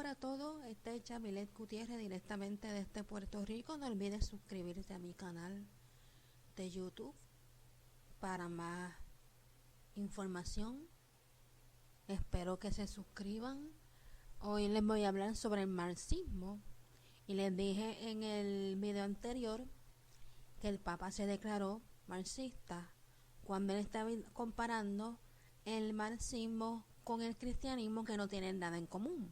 para todos, este es Yamilet Gutiérrez directamente desde Puerto Rico. No olvides suscribirte a mi canal de YouTube para más información. Espero que se suscriban. Hoy les voy a hablar sobre el marxismo y les dije en el video anterior que el Papa se declaró marxista cuando él estaba comparando el marxismo con el cristianismo, que no tienen nada en común.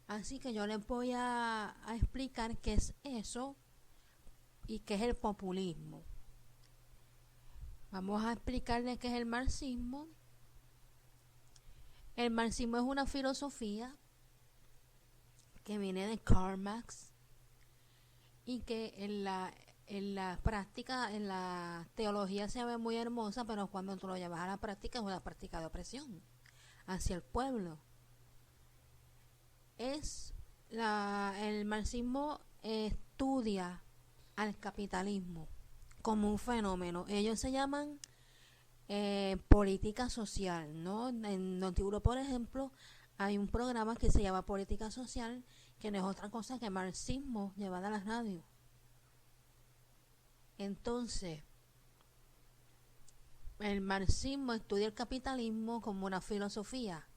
Así que yo les voy a explicar qué es eso y qué es el populismo. Vamos a explicarles qué es el marxismo. El marxismo es una filosofía que viene de Karl Marx y que en la práctica, en la teología se ve muy hermosa, pero cuando tú lo llevas a la práctica es una práctica de opresión hacia el pueblo. El marxismo estudia al capitalismo como un fenómeno. Ellos se llaman política social, ¿no? En Notiburo, por ejemplo, hay un programa que se llama Política Social, que no es otra cosa que marxismo llevado a la radio. Entonces, el marxismo estudia el capitalismo como una filosofía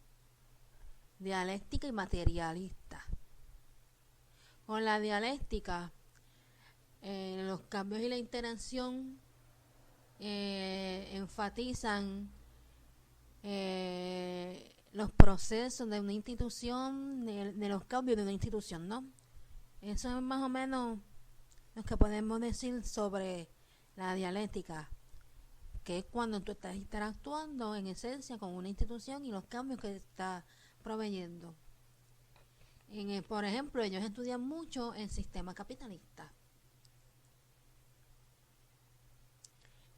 dialéctica y materialista. Con la dialéctica, los cambios y la interacción enfatizan los procesos de una institución, de los cambios de una institución, ¿no? Eso es más o menos lo que podemos decir sobre la dialéctica, que es cuando tú estás interactuando en esencia con una institución y los cambios que está proveyendo. Por ejemplo, ellos estudian mucho el sistema capitalista.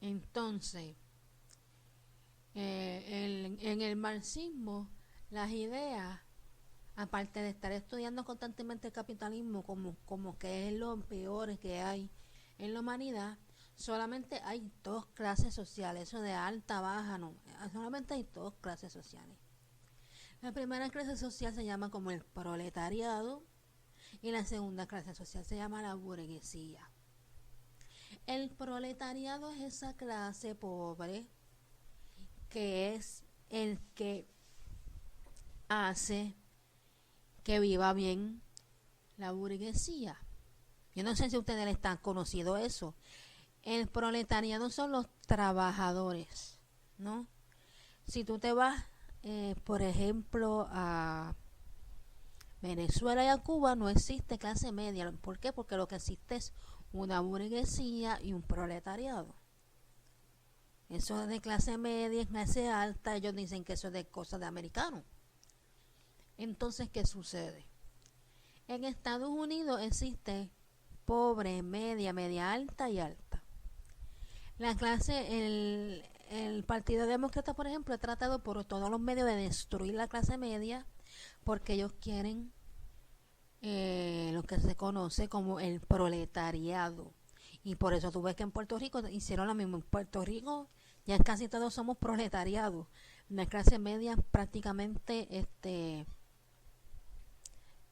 Entonces, en el marxismo, las ideas, aparte de estar estudiando constantemente el capitalismo como que es lo peor que hay en la humanidad, solamente hay dos clases sociales. Eso de alta, baja, no, solamente hay dos clases sociales. La primera clase social se llama como el proletariado y la segunda clase social se llama la burguesía. El proletariado es esa clase pobre que es el que hace que viva bien la burguesía. Yo no sé si ustedes están conocido eso. El proletariado son los trabajadores, ¿no? Si tú te vas, por ejemplo, a Venezuela y a Cuba, no existe clase media. ¿Por qué? Porque lo que existe es una burguesía y un proletariado. Eso de clase media, clase alta, ellos dicen que eso es de cosas de americanos. Entonces, ¿qué sucede? En Estados Unidos existe pobre, media, media alta y alta. La clase, el Partido Demócrata, por ejemplo, ha tratado por todos los medios de destruir la clase media porque ellos quieren lo que se conoce como el proletariado. Y por eso tú ves que en Puerto Rico hicieron lo mismo. En Puerto Rico ya casi todos somos proletariados. La clase media prácticamente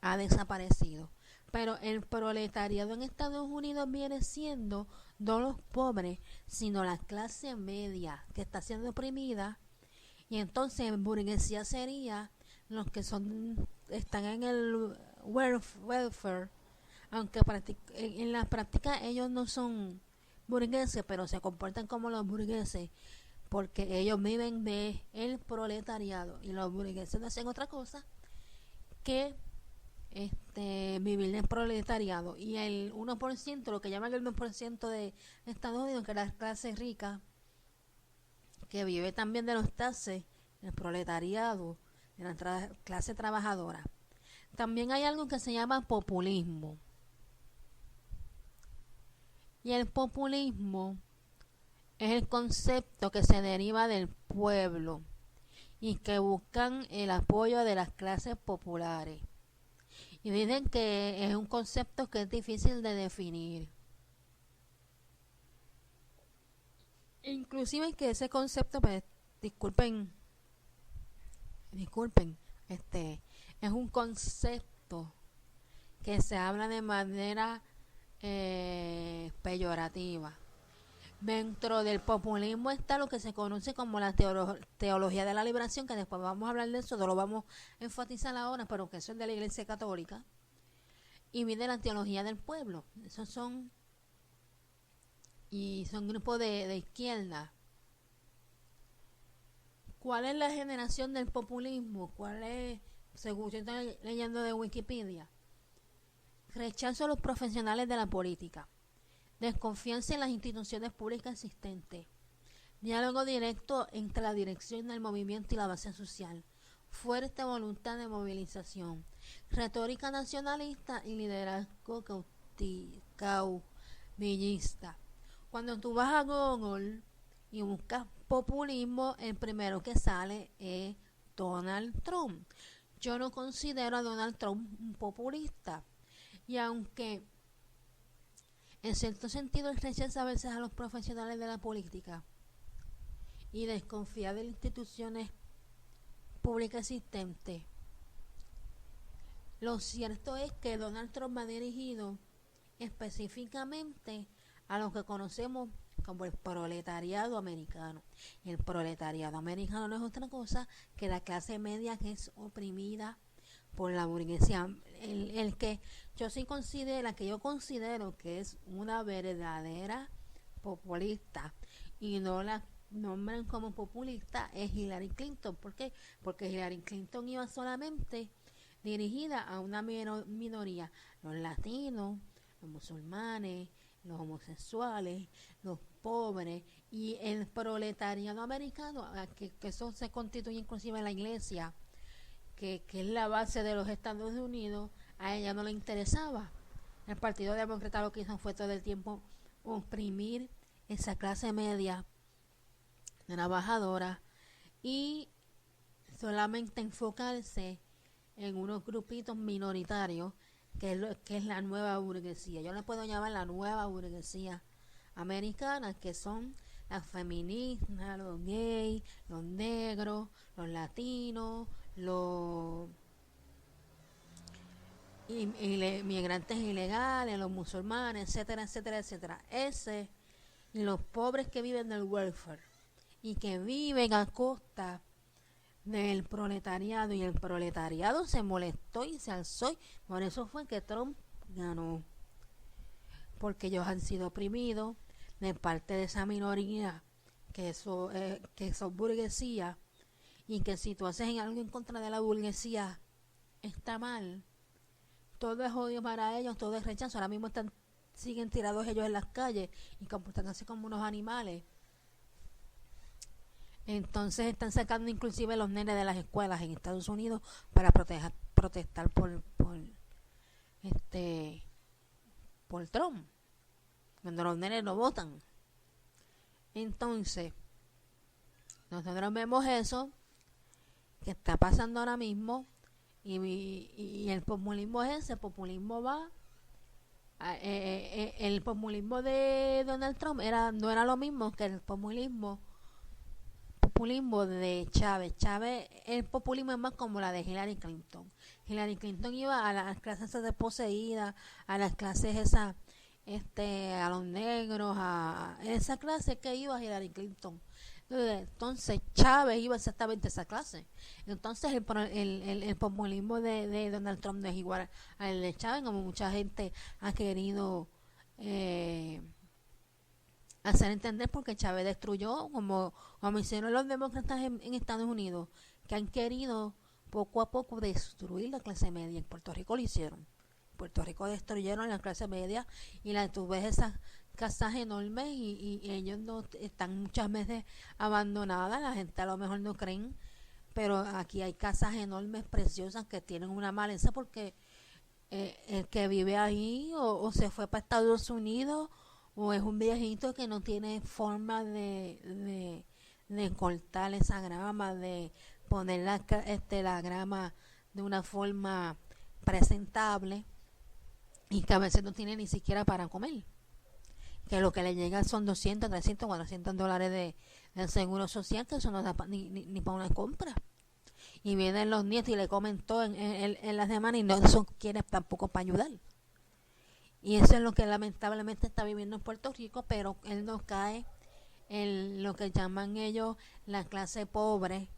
ha desaparecido. Pero el proletariado en Estados Unidos viene siendo no los pobres, sino la clase media que está siendo oprimida. Y entonces burguesía sería los que están en el welfare, aunque en la práctica ellos no son burgueses, pero se comportan como los burgueses porque ellos viven de el proletariado y los burgueses no hacen otra cosa que vivir del proletariado. Y el 1%, lo que llaman el 1% de Estados Unidos, que es la clase rica, que vive también de los taxes, el proletariado, de la clase trabajadora. También hay algo que se llama populismo. Y el populismo es el concepto que se deriva del pueblo y que buscan el apoyo de las clases populares. Y dicen que es un concepto que es difícil de definir. Inclusive que ese concepto, pues, disculpen, es un concepto que se habla de manera peyorativa. Dentro del populismo está lo que se conoce como la teología de la liberación, que después vamos a hablar de eso, no lo vamos a enfatizar ahora, pero que eso es de la Iglesia Católica. Y viene la teología del pueblo. Esos son grupos de izquierda. ¿Cuál es la generación del populismo? ¿Cuál es, según yo estoy leyendo de Wikipedia? Rechazo a los profesionales de la política. Desconfianza en las instituciones públicas existentes. Diálogo directo entre la dirección del movimiento y la base social. Fuerte voluntad de movilización. Retórica nacionalista y liderazgo caudillista. Cuando tú vas a Google y buscas populismo, el primero que sale es Donald Trump. Yo no considero a Donald Trump un populista. Y aunque en cierto sentido él rechaza a veces a los profesionales de la política y desconfía de las instituciones públicas existentes, lo cierto es que Donald Trump ha dirigido específicamente a lo que conocemos como el proletariado americano. Y el proletariado americano no es otra cosa que la clase media que es oprimida por la burguesía. El que yo considero que es una verdadera populista y no la nombran como populista es Hillary Clinton. ¿Por qué? Porque Hillary Clinton iba solamente dirigida a una minoría, los latinos, los musulmanes, los homosexuales, los pobres y el proletariado americano, que eso se constituye inclusive en la iglesia, que es la base de los Estados Unidos. A ella no le interesaba. El Partido Demócrata lo que hizo fue todo el tiempo oprimir esa clase media trabajadora y solamente enfocarse en unos grupitos minoritarios que es la nueva burguesía. Yo le puedo llamar la nueva burguesía americana, que son las feministas, los gays, los negros, los latinos, los inmigrantes ilegales, los musulmanes, etcétera, etcétera, etcétera. Y los pobres que viven del welfare y que viven a costa del proletariado, y el proletariado se molestó y se alzó, y por eso fue que Trump ganó, porque ellos han sido oprimidos de parte de esa minoría que son burguesía, y que si tú haces algo en contra de la burguesía está mal, todo es odio para ellos, todo es rechazo. Ahora mismo siguen tirados ellos en las calles y están así como unos animales. Entonces están sacando inclusive los nenes de las escuelas en Estados Unidos para protestar por Trump, cuando los nenes no votan. Entonces nosotros vemos eso que está pasando ahora mismo, y el populismo es ese. El populismo el populismo de Donald Trump no era lo mismo que el populismo de Chávez. El populismo es más como la de Hillary Clinton. Hillary Clinton iba a las clases desposeídas, a las clases esas, a los negros, a esa clase que iba Hillary Clinton. Entonces Chávez iba exactamente a esa clase. Entonces el populismo de Donald Trump no es igual al de Chávez, como mucha gente ha querido hacer entender, porque Chávez destruyó, como hicieron los demócratas en Estados Unidos, que han querido poco a poco destruir la clase media. En Puerto Rico lo hicieron. En Puerto Rico destruyeron la clase media, y tú ves esas casas enormes y ellos no están muchas veces abandonadas. La gente a lo mejor no creen, pero aquí hay casas enormes, preciosas, que tienen una maleza porque el que vive ahí o se fue para Estados Unidos, o es un viejito que no tiene forma de cortar esa grama, de poner la grama de una forma presentable, y que a veces no tiene ni siquiera para comer, que lo que le llega son 200, 300, $400 de seguro social, que eso no da ni para una compra. Y vienen los nietos y le comen todo en la semana y no son quienes tampoco para ayudar. Y eso es lo que lamentablemente está viviendo en Puerto Rico, pero él no cae en lo que llaman ellos la clase pobre,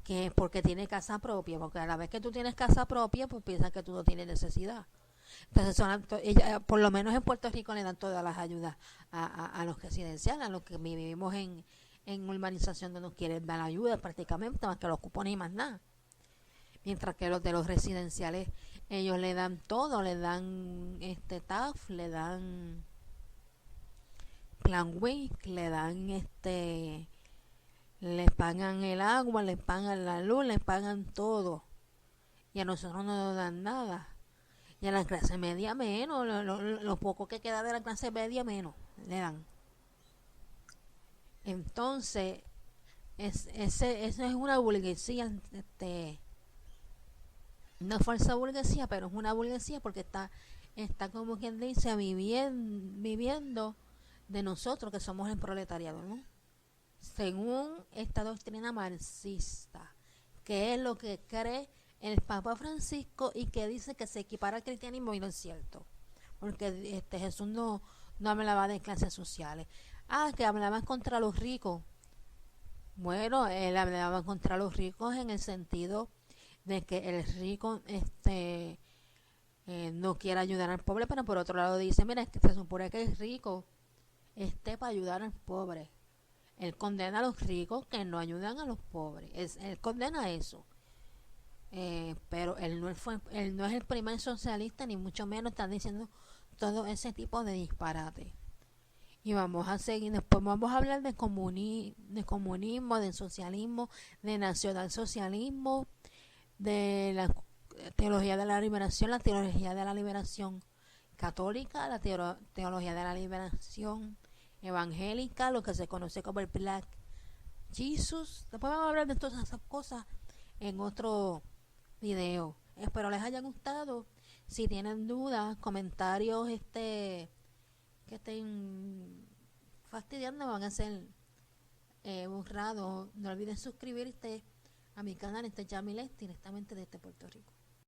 que porque tiene casa propia, porque a la vez que tú tienes casa propia, pues piensas que tú no tienes necesidad. Entonces, por lo menos en Puerto Rico le dan todas las ayudas a los residenciales, a los que vivimos en urbanización no nos quieren dar ayuda prácticamente, más que los cupones y más nada. Mientras que los de los residenciales, ellos le dan todo, le dan TAF, le dan Plan WIC, le dan les pagan el agua, les pagan la luz, les pagan todo. Y a nosotros no nos dan nada. Y a la clase media menos, lo poco que queda de la clase media menos le dan. Entonces, eso es una burguesía, no falsa burguesía, pero es una burguesía porque está como quien dice viviendo de nosotros que somos el proletariado, ¿no? Según esta doctrina marxista, que es lo que cree el Papa Francisco y que dice que se equipara al cristianismo, y no es cierto, porque Jesús no hablaba de clases sociales. Que hablaban contra los ricos. Bueno, él hablaba contra los ricos en el sentido de que el rico no quiere ayudar al pobre, pero por otro lado dice, mira, es que se supone que el rico esté para ayudar al pobre. Él condena a los ricos que no ayudan a los pobres. Él condena eso. Pero él no es el primer socialista, ni mucho menos está diciendo todo ese tipo de disparate. Y vamos a seguir, después vamos a hablar de comunismo, de socialismo, de nacionalsocialismo, de la teología de la liberación, la teología de la liberación católica, la teología de la liberación evangélica, lo que se conoce como el Black Jesus. Después vamos a hablar de todas esas cosas en otro video. Espero les haya gustado. Si tienen dudas, comentarios que estén fastidiando, van a ser borrados. No olviden suscribirte a mi canal, Yamilés, directamente desde Puerto Rico.